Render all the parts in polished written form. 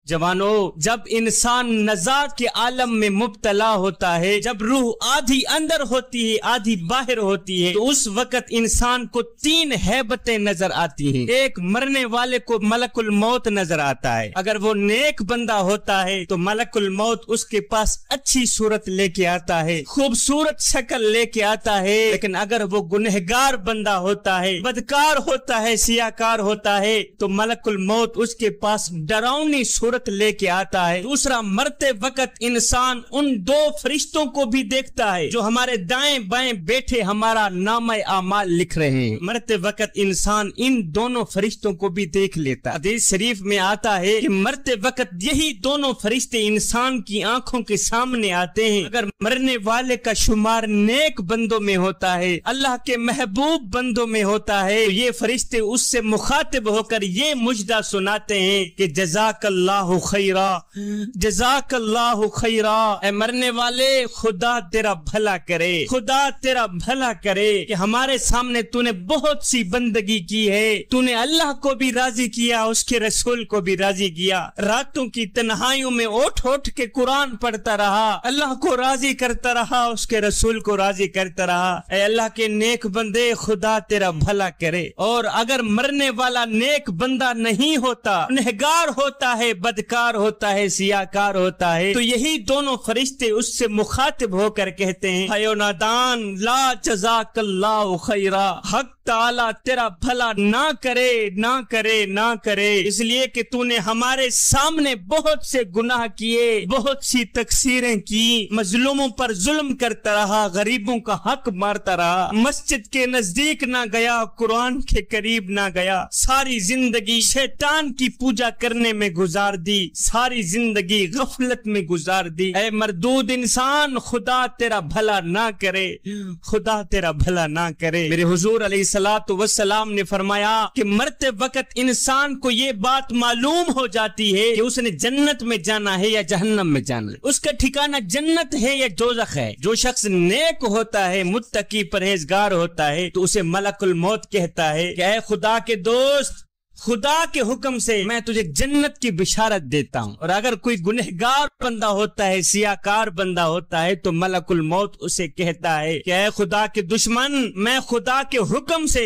جوانو، جب انسان نزاعت کے عالم میں مبتلا ہوتا ہے، جب روح آدھی اندر ہوتی ہے آدھی باہر ہوتی ہے، تو اس وقت انسان کو 3 ہیبتیں نظر آتی ہیں۔ ایک، مرنے والے کو ملک الموت نظر آتا ہے۔ اگر وہ نیک بندہ ہوتا ہے تو ملک الموت اس کے پاس اچھی صورت لے کے آتا ہے، خوبصورت شکل لے کے آتا ہے۔ لیکن اگر وہ گنہگار بندہ ہوتا ہے، بدکار ہوتا ہے، سیاکار ہوتا ہے، تو ملک الموت اس کے پاس ڈراؤنی صورت لے کے آتا ہے۔ دوسرا، مرتے وقت انسان ان 2 فرشتوں کو بھی دیکھتا ہے جو ہمارے دائیں بائیں بیٹھے ہمارا نامہ اعمال لکھ رہے ہیں۔ مرتے وقت انسان ان دونوں فرشتوں کو بھی دیکھ لیتا ہے۔ حدیث شریف میں آتا ہے کہ مرتے وقت یہی دونوں فرشتے انسان کی آنکھوں کے سامنے آتے ہیں۔ اگر مرنے والے کا شمار نیک بندوں میں ہوتا ہے، اللہ کے محبوب بندوں میں ہوتا ہے، یہ فرشتے اس سے مخاطب ہو کر یہ مجدہ سناتے ہیں کہ جزاک اللہ خیرا، جزاک اللہ خیرا، اے مرنے والے خدا تیرا بھلا کرے، خدا تیرا بھلا کرے کہ ہمارے سامنے تو نے بہت سی بندگی کی ہے، تو نے اللہ کو بھی راضی کیا، اس کے رسول کو بھی راضی کیا، راتوں کی تنہائیوں میں اٹھ اٹھ کے قرآن پڑھتا رہا، اللہ کو راضی کرتا رہا، اس کے رسول کو راضی کرتا رہا۔ اے اللہ کے نیک بندے، خدا تیرا بھلا کرے۔ اور اگر مرنے والا نیک بندہ نہیں ہوتا، گنہگار ہوتا ہے، بدکار ہوتا ہے، سیاکار ہوتا ہے، تو یہی دونوں فرشتے اس سے مخاطب ہو کر کہتے ہیں، ہیو نادان لا جزاک اللہ خیرا، حق تعالیٰ تیرا بھلا نہ کرے، نہ کرے، نہ کرے، اس لیے کہ تو نے ہمارے سامنے بہت سے گناہ کیے، بہت سی تقصیریں کی، مظلوموں پر ظلم کرتا رہا، غریبوں کا حق مارتا رہا، مسجد کے نزدیک نہ گیا، قرآن کے قریب نہ گیا، ساری زندگی شیطان کی پوجا کرنے میں گزار دی، ساری زندگی غفلت میں گزار دی۔ اے مردود انسان، خدا تیرا بھلا نہ کرے، خدا تیرا بھلا نہ کرے۔ میرے حضور علیہ الصلوۃ والسلام نے فرمایا کہ مرتے وقت انسان کو یہ بات معلوم ہو جاتی ہے کہ اس نے جنت میں جانا ہے یا جہنم میں جانا ہے، اس کا ٹھکانہ جنت ہے یا دوزخ ہے۔ جو شخص نیک ہوتا ہے، متقی پرہیزگار ہوتا ہے، تو اسے ملک الموت کہتا ہے کہ اے خدا کے دوست، خدا کے حکم سے میں تجھے جنت کی بشارت دیتا ہوں۔ اور اگر کوئی گنہگار بندہ ہوتا ہے، سیاکار بندہ ہوتا ہے، تو ملک الموت اسے کہتا ہے کہ اے خدا کے دشمن، میں خدا کے حکم سے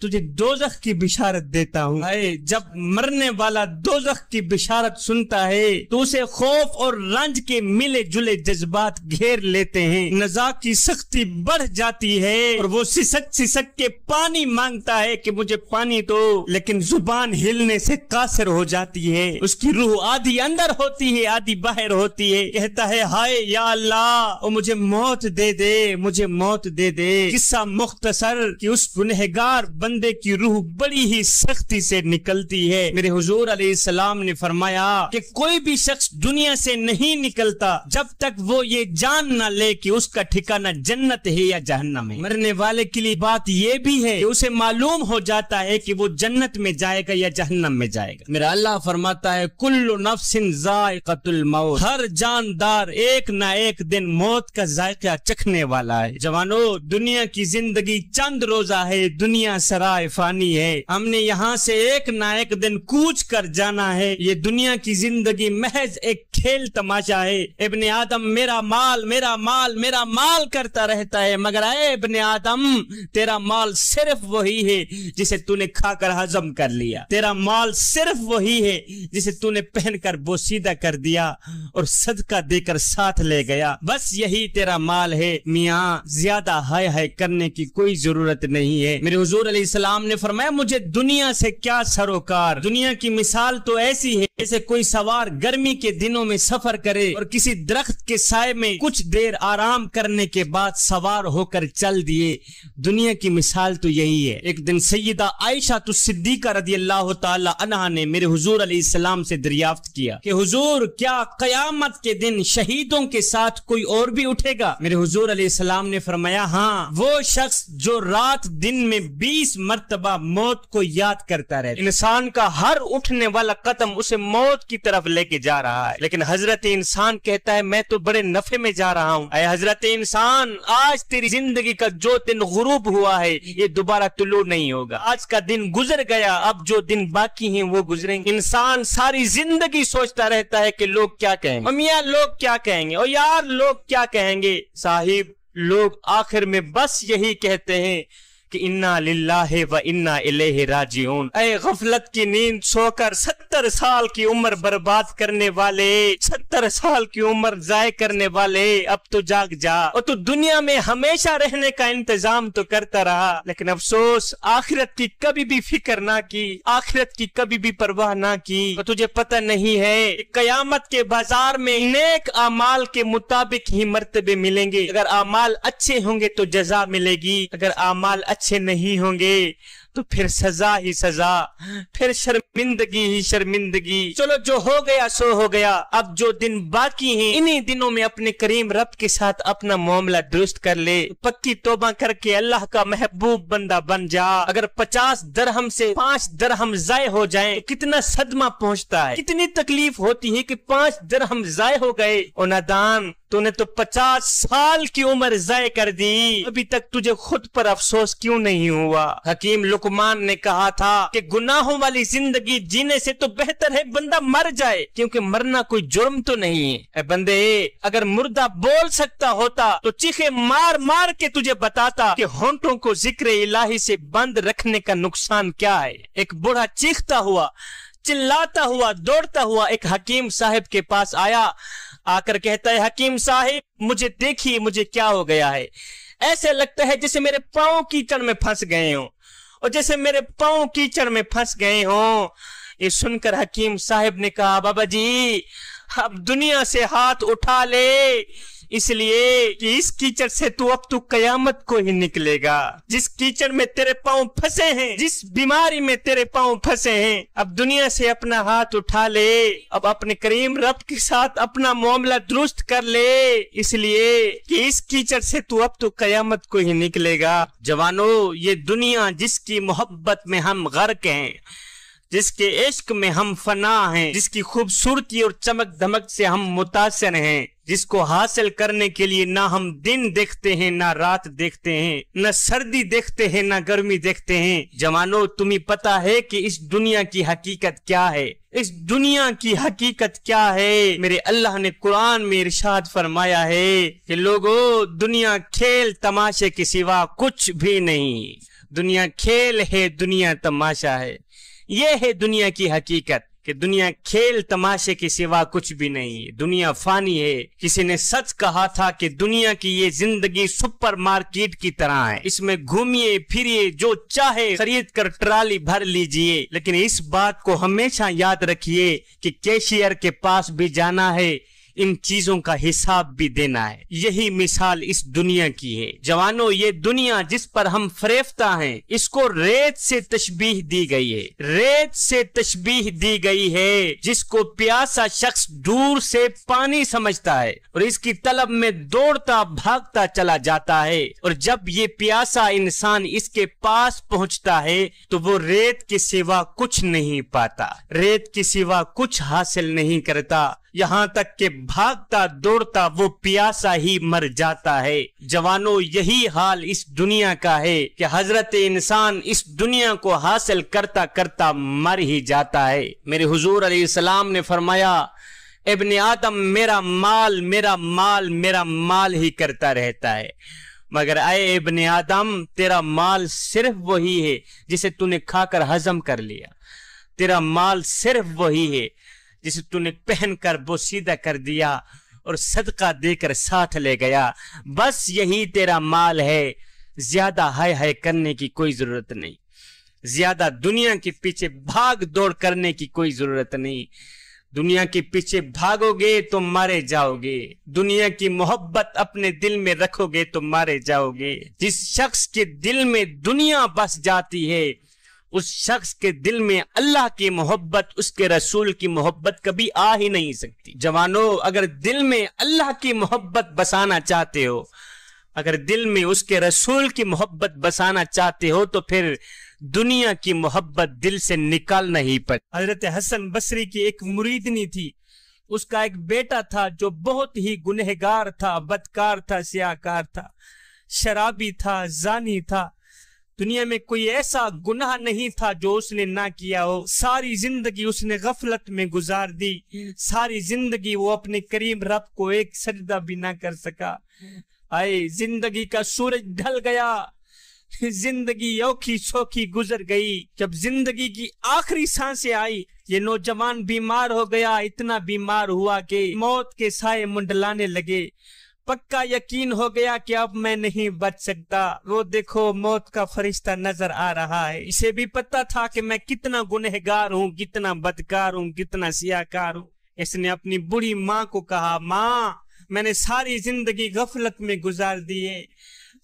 تجھے دوزخ کی بشارت دیتا ہوں۔ جب مرنے والا دوزخ کی بشارت سنتا ہے تو اسے خوف اور رنج کے ملے جلے جذبات گھیر لیتے ہیں، نزاع کی سختی بڑھ جاتی ہے، اور وہ سسک سسک کے پانی مانگتا ہے کہ مجھے پانی دو، لیکن زبان ہلنے سے قاصر ہو جاتی ہے، اس کی روح آدھی اندر ہوتی ہے آدھی باہر ہوتی ہے، کہتا ہے ہائے یا اللہ، او مجھے موت دے دے، مجھے موت دے دے۔ قصہ مختصر کہ اس گنہگار بندے کی روح بڑی ہی سختی سے نکلتی ہے۔ میرے حضور علیہ السلام نے فرمایا کہ کوئی بھی شخص دنیا سے نہیں نکلتا جب تک وہ یہ جان نہ لے کہ اس کا ٹھکانہ جنت ہے یا جہنم ہے۔ مرنے والے کے لیے بات یہ بھی ہے کہ اسے معلوم ہو جاتا ہے کہ وہ جنت میں جائے گا یا جہنم میں جائے گا۔ میرا اللہ فرماتا ہے کل نفس ذائقۃ الموت، ہر جاندار ایک نہ ایک دن موت کا ذائقہ چکھنے والا ہے۔ جوانو، دنیا کی زندگی چند روزہ ہے، دنیا سرائے فانی ہے، ہم نے یہاں سے ایک نہ ایک دن کوچ کر جانا ہے۔ یہ دنیا کی زندگی محض ایک کھیل تماشا ہے۔ ابن آدم میرا مال میرا مال میرا مال کرتا رہتا ہے، مگر اے ابن آدم، تیرا مال صرف وہی ہے جسے تو نے کھا کر ہضم کر لیا، تیرا مال صرف وہی ہے جسے تو نے پہن کر بوسیدہ کر دیا اور صدقہ دے کر ساتھ لے گیا، بس یہی تیرا مال ہے۔ میاں، زیادہ ہائے ہائے کرنے کی کوئی ضرورت نہیں ہے۔ میرے حضور علیہ السلام نے فرمایا مجھے دنیا سے کیا سروکار۔ دنیا کی مثال تو ایسی ہے جیسے کوئی سوار گرمی کے دنوں میں سفر کرے اور کسی درخت کے سائے میں کچھ دیر آرام کرنے کے بعد سوار ہو کر چل دیے۔ دنیا کی مثال تو یہی ہے۔ ایک دن سیدہ عائشہ صدیقہ رضی اللہ تعالی عنہا نے میرے حضور علیہ السلام سے دریافت کیا کہ حضور، کیا قیامت کے دن شہیدوں کے ساتھ کوئی اور بھی اٹھے گا؟ میرے حضور علیہ السلام نے فرمایا ہاں، وہ شخص جو رات دن میں 20 مرتبہ موت کو یاد کرتا رہتا ہے۔ انسان کا ہر اٹھنے والا قدم اسے موت کی طرف لے کے جا رہا ہے، لیکن حضرت انسان کہتا ہے میں تو بڑے نفع میں جا رہا ہوں۔ اے حضرت انسان، آج تیری زندگی کا جو دن غروب ہوا ہے یہ دوبارہ طلوع نہیں ہوگا۔ آج کا دن گزر گیا، اب اب جو دن باقی ہیں وہ گزریں گے۔ انسان ساری زندگی سوچتا رہتا ہے کہ لوگ کیا کہیں گے، میاں لوگ کیا کہیں گے، اور یار لوگ کیا کہیں گے۔ صاحب لوگ آخر میں بس یہی کہتے ہیں کہ انا للہ و انا الیہ راجعون۔ اے غفلت کی نیند سو کر 70 سال کی عمر برباد کرنے والے، 70 سال کی عمر ضائع کرنے والے، اب تو جاگ جا، اور تو دنیا میں ہمیشہ رہنے کا انتظام تو کرتا رہا، لیکن افسوس آخرت کی کبھی بھی فکر نہ کی، آخرت کی کبھی بھی پرواہ نہ کی، اور تجھے پتہ نہیں ہے قیامت کے بازار میں نیک اعمال کے مطابق ہی مرتبے ملیں گے۔ اگر اعمال اچھے ہوں گے تو جزا ملے گی، اگر اعمال اچھے نہیں ہوں گے تو پھر سزا ہی سزا، پھر شرمندگی ہی شرمندگی۔ چلو جو ہو گیا سو ہو گیا، اب جو دن باقی ہیں انہی دنوں میں اپنے کریم رب کے ساتھ اپنا معاملہ درست کر لے، پکی توبہ کر کے اللہ کا محبوب بندہ بن جا۔ اگر 50 درہم سے 5 درہم ضائع ہو جائیں کتنا صدمہ پہنچتا ہے، کتنی تکلیف ہوتی ہے کہ 5 درہم ضائع ہو گئے، اور نادان تو نے تو 50 سال کی عمر ضائع کر دی، ابھی تک تجھے خود پر افسوس کیوں نہیں ہوا؟ حکیم لقمان نے کہا تھا کہ گناہوں والی زندگی جینے سے تو بہتر ہے بندہ مر جائے، کیونکہ مرنا کوئی جرم تو نہیں ہے۔ اے بندے، اگر مردہ بول سکتا ہوتا تو چیخے مار مار کے تجھے بتاتا کہ ہونٹوں کو ذکر الہی سے بند رکھنے کا نقصان کیا ہے۔ ایک بوڑھا چیختا ہوا، چلاتا ہوا، دوڑتا ہوا ایک حکیم صاحب کے پاس آیا، آ کر کہتا ہے حکیم صاحب مجھے دیکھیے مجھے کیا ہو گیا ہے، ایسے لگتا ہے جیسے میرے پاؤں کیچڑ میں پھنس گئے ہوں، اور جیسے میرے پاؤں کیچڑ میں پھنس گئے ہوں۔ یہ سن کر حکیم صاحب نے کہا بابا جی اب دنیا سے ہاتھ اٹھا لے، اس لیے کہ اس کیچڑ سے تو اب تو قیامت کو ہی نکلے گا۔ جس کیچڑ میں تیرے پاؤں پھنسے ہیں، جس بیماری میں تیرے پاؤں پھنسے ہیں، اب دنیا سے اپنا ہاتھ اٹھا لے، اب اپنے کریم رب کے ساتھ اپنا معاملہ درست کر لے، اس لیے کہ اس کیچڑ سے تو اب تو قیامت کو ہی نکلے گا۔ جوانو، یہ دنیا جس کی محبت میں ہم غرق ہیں، جس کے عشق میں ہم فنا ہیں، جس کی خوبصورتی اور چمک دھمک سے ہم متاثر ہیں، جس کو حاصل کرنے کے لیے نہ ہم دن دیکھتے ہیں نہ رات دیکھتے ہیں، نہ سردی دیکھتے ہیں نہ گرمی دیکھتے ہیں۔ جوانو، تمہیں پتا ہے کہ اس دنیا کی حقیقت کیا ہے؟ اس دنیا کی حقیقت کیا ہے؟ میرے اللہ نے قرآن میں ارشاد فرمایا ہے کہ لوگو، دنیا کھیل تماشے کے سوا کچھ بھی نہیں۔ دنیا کھیل ہے، دنیا تماشا ہے۔ یہ ہے دنیا کی حقیقت کہ دنیا کھیل تماشے کے سوا کچھ بھی نہیں، دنیا فانی ہے۔ کسی نے سچ کہا تھا کہ دنیا کی یہ زندگی سپر مارکیٹ کی طرح ہے، اس میں گھومیے پھریے، جو چاہے خرید کر ٹرالی بھر لیجئے، لیکن اس بات کو ہمیشہ یاد رکھیے کہ کیشیئر کے پاس بھی جانا ہے، ان چیزوں کا حساب بھی دینا ہے۔ یہی مثال اس دنیا کی ہے۔ جوانو، یہ دنیا جس پر ہم فریفتہ ہیں، اس کو ریت سے تشبیہ دی گئی ہے، ریت سے تشبیہ دی گئی ہے، جس کو پیاسا شخص دور سے پانی سمجھتا ہے اور اس کی طلب میں دوڑتا بھاگتا چلا جاتا ہے، اور جب یہ پیاسا انسان اس کے پاس پہنچتا ہے تو وہ ریت کے سوا کچھ نہیں پاتا، ریت کے سوا کچھ حاصل نہیں کرتا، یہاں تک کہ بھاگتا دوڑتا وہ پیاسا ہی مر جاتا ہے۔ جوانو، یہی حال اس دنیا کا ہے کہ حضرت انسان اس دنیا کو حاصل کرتا کرتا مر ہی جاتا ہے۔ میرے حضور علیہ السلام نے فرمایا، ابن آدم میرا مال میرا مال میرا مال ہی کرتا رہتا ہے، مگر اے ابن آدم، تیرا مال صرف وہی ہے جسے تو نے کھا کر ہضم کر لیا، تیرا مال صرف وہی ہے جسے تو نے پہن کر بوسیدہ کر دیا اور صدقہ دے کر ساتھ لے گیا، بس یہی تیرا مال ہے۔ زیادہ ہائے ہائے کرنے کی کوئی ضرورت نہیں، زیادہ دنیا کے پیچھے بھاگ دوڑ کرنے کی کوئی ضرورت نہیں۔ دنیا کے پیچھے بھاگو گے تو مارے جاؤ گے، دنیا کی محبت اپنے دل میں رکھو گے تو مارے جاؤ گے۔ جس شخص کے دل میں دنیا بس جاتی ہے، اس شخص کے دل میں اللہ کی محبت، اس کے رسول کی محبت کبھی آ ہی نہیں سکتی۔ جوانو، اگر دل میں اللہ کی محبت بسانا چاہتے ہو، اگر دل میں اس کے رسول کی محبت بسانا چاہتے ہو، تو پھر دنیا کی محبت دل سے نکالنا ہی پڑے۔ حضرت حسن بصری کی ایک مریدنی تھی، اس کا ایک بیٹا تھا جو بہت ہی گنہگار تھا، بدکار تھا، سیاہکار تھا، شرابی تھا، زانی تھا۔ دنیا میں کوئی ایسا گناہ نہیں تھا جو اس نے نہ کیا ہو. ساری زندگی اس نے غفلت میں گزار دی. ساری زندگی وہ اپنے کریم رب کو ایک سجدہ بھی نہ کر سکا. آئے زندگی کا سورج ڈھل گیا, زندگی اوکھی سوکھی گزر گئی. جب زندگی کی آخری سانسیں آئی, یہ نوجوان بیمار ہو گیا. اتنا بیمار ہوا کہ موت کے سائے منڈلانے لگے. پکا یقین ہو گیا کہ اب میں نہیں بچ سکتا. وہ دیکھو موت کا فرشتہ نظر آ رہا ہے. اسے بھی پتا تھا کہ میں کتنا گنہگار ہوں, کتنا بدکار ہوں, کتنا سیاہکار ہوں. اس نے اپنی بڑی ماں کو کہا, ماں میں نے ساری زندگی غفلت میں گزار دی ہے,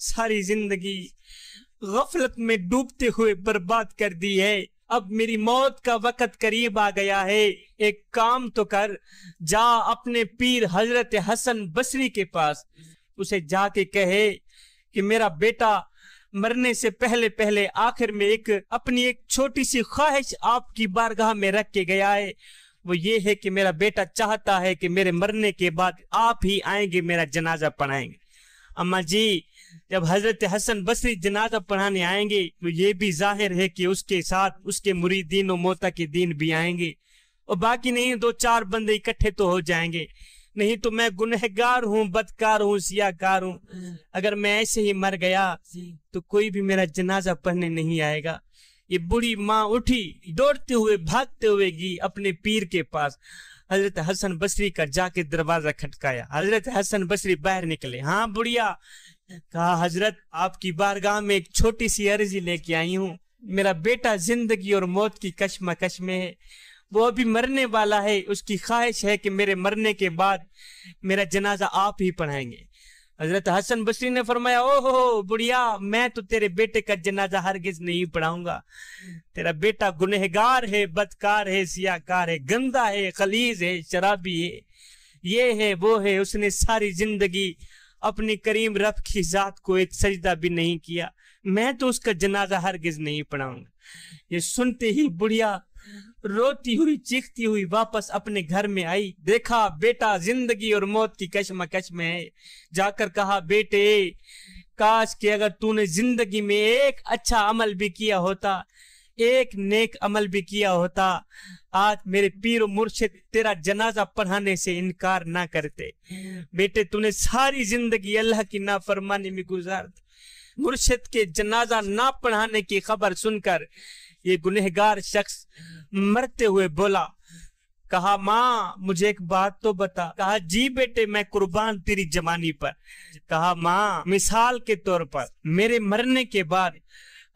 ساری زندگی غفلت میں ڈوبتے ہوئے برباد کر دی ہے. اب میری موت کا وقت قریب آ گیا ہے. ایک کام تو کر, جا اپنے پیر حضرت حسن بصری کے پاس, اسے جا کے کہے کہ میرا بیٹا مرنے سے پہلے آخر میں اپنی ایک چھوٹی سی خواہش آپ کی بارگاہ میں رکھ کے گیا ہے. وہ یہ ہے کہ میرا بیٹا چاہتا ہے کہ میرے مرنے کے بعد آپ ہی آئیں گے, میرا جنازہ پڑھائیں گے. اما جی جب حضرت حسن بصری جنازہ پڑھانے آئیں گے تو یہ بھی ظاہر ہے کہ اس کے ساتھ اس کے مریدین و معتقدین بھی آئیں گے, اور باقی نہیں 2-4 بندے اکٹھے تو ہو جائیں گے. نہیں تو میں گنہگار ہوں, بدکار ہوں, سیاہکار ہوں. اگر میں ایسے ہی مر گیا تو کوئی بھی میرا جنازہ پڑھنے نہیں آئے گا. یہ بڑی ماں اٹھی, دوڑتے ہوئے بھاگتے ہوئے گئی اپنے پیر کے پاس. حضرت حسن بصری کا جا کے دروازہ کھٹکایا. حضرت حسن بصری باہر نکلے. ہاں بڑھیا. کہا حضرت آپ کی بارگاہ میں ایک چھوٹی سی عرضی لے کے آئی ہوں. میرا بیٹا زندگی اور موت کی کشمکش میں ہے, وہ ابھی مرنے والا ہے. اس کی خواہش ہے کہ میرے مرنے کے بعد میرا جنازہ آپ ہی پڑھائیں گے. حضرت حسن بصری نے فرمایا, او ہو بڑھیا, میں تو تیرے بیٹے کا جنازہ ہرگز نہیں پڑھاؤں گا. تیرا بیٹا گنہگار ہے, بدکار ہے, سیاہکار ہے, گندا ہے, خلیز ہے, شرابی ہے, یہ ہے وہ ہے. اس نے ساری زندگی اپنی کریم رب کی ذات کو ایک سجدہ بھی نہیں کیا. میں تو اس کا جنازہ ہرگز نہیں پڑھاؤں گا. یہ سنتے ہی بڑھیا روتی ہوئی چیختی ہوئی واپس اپنے گھر میں آئی. دیکھا بیٹا زندگی اور موت کی کشمکش میں ہے. جا کر کہا, بیٹے کاش کہ اگر تو نے زندگی میں ایک اچھا عمل بھی کیا ہوتا, ایک نیک عمل بھی کیا ہوتا, آج میرے پیر و مرشد تیرا جنازہ پڑھانے سے انکار نہ کرتے. بیٹے تو نے ساری زندگی اللہ کی نافرمانی میں گزار دی. مرشد کے جنازہ نہ پڑھانے کی خبر سن کر یہ گنہگار شخص مرتے ہوئے بولا. کہا ماں مجھے ایک بات تو بتا. کہا جی بیٹے میں قربان تیری جوانی پر. کہا ماں مثال کے طور پر میرے مرنے کے بعد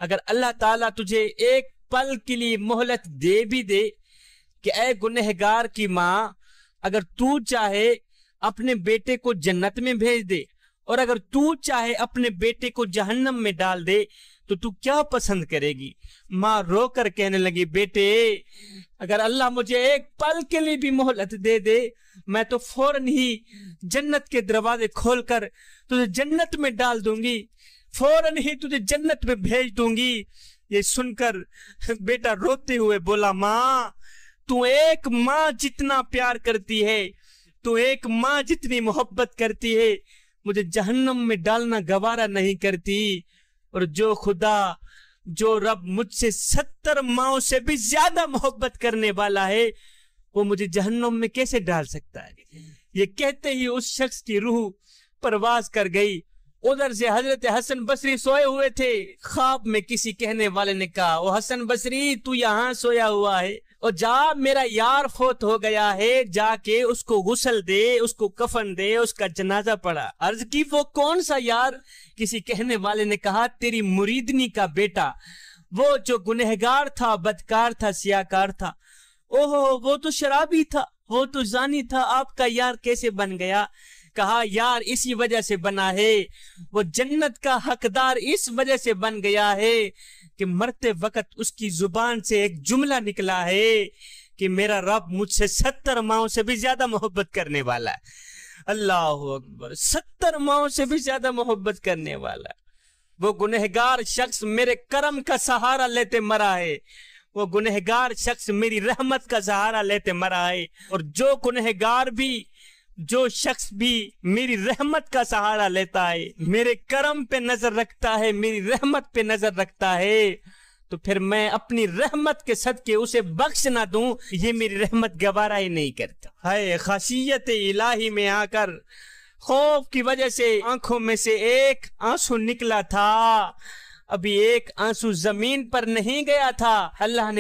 اگر اللہ تعالیٰ تجھے ایک پل کے لیے مہلت دے بھی دے کہ اے گنہگار کی ماں, اگر تو چاہے اپنے بیٹے کو جنت میں بھیج دے اور اگر تو چاہے اپنے بیٹے کو جہنم میں ڈال دے تو تو کیا پسند کرے گی؟ ماں رو کر کہنے لگی, بیٹے اگر اللہ مجھے ایک پل کے لیے بھی مہلت دے دے میں تو فوراً ہی جنت کے دروازے کھول کر تجھے جنت میں ڈال دوں گی, فوراً ہی تجھے جنت میں بھیج دوں گی. یہ سن کر بیٹا روتے ہوئے بولا, ماں تو ایک ماں جتنا پیار کرتی ہے, تو ایک ماں جتنی محبت کرتی ہے, مجھے جہنم میں ڈالنا گوارا نہیں کرتی. اور جو خدا جو رب مجھ سے 70 ماؤں سے بھی زیادہ محبت کرنے والا ہے وہ مجھے جہنم میں کیسے ڈال سکتا ہے؟ یہ کہتے ہی اس شخص کی روح پرواز کر گئی. ادھر سے حضرت حسن بصری سوئے ہوئے تھے. خواب میں کسی کہنے والے نے کہا, او حسن بصری تو یہاں سویا ہوا ہے, اور جا میرا یار فوت ہو گیا ہے, جا کے اس کو غسل دے, اس کو کفن دے, اس کا جنازہ پڑھا. عرض کی وہ کون سا یار؟ کسی کہنے والے نے کہا, تیری مریدنی کا بیٹا, وہ جو گنہگار تھا, بدکار تھا, سیاہکار تھا. اوہ وہ تو شرابی تھا, وہ تو زانی تھا, آپ کا یار کیسے بن گیا؟ کہا یار اسی وجہ سے بنا ہے, وہ جنت کا حقدار اس وجہ سے بن گیا ہے کہ مرتے وقت اس کی زبان سے ایک جملہ نکلا ہے کہ میرا رب مجھ سے 70 ماؤں سے بھی زیادہ محبت کرنے والا ہے. اللہ اکبر, 70 ماؤں سے بھی زیادہ محبت کرنے والا ہے. وہ گنہگار شخص میرے کرم کا سہارا لیتے مرا ہے, وہ گنہگار شخص میری رحمت کا سہارا لیتے مرا ہے. اور جو گنہگار بھی جو شخص بھی میری رحمت کا سہارا لیتا ہے، میرے کرم پہ نظر رکھتا ہے، میری رحمت پہ نظر رکھتا ہے، تو پھر میں اپنی رحمت کے صدقے اسے بخش نہ دوں، یہ میری رحمت گوارا ہی نہیں کرتا۔ ہائے خشیت الہی میں آ کر خوف کی وجہ سے آنکھوں میں سے ایک آنسو نکلا تھا، ابھی ایک آنسو زمین پر نہیں گیا تھا، اللہ نے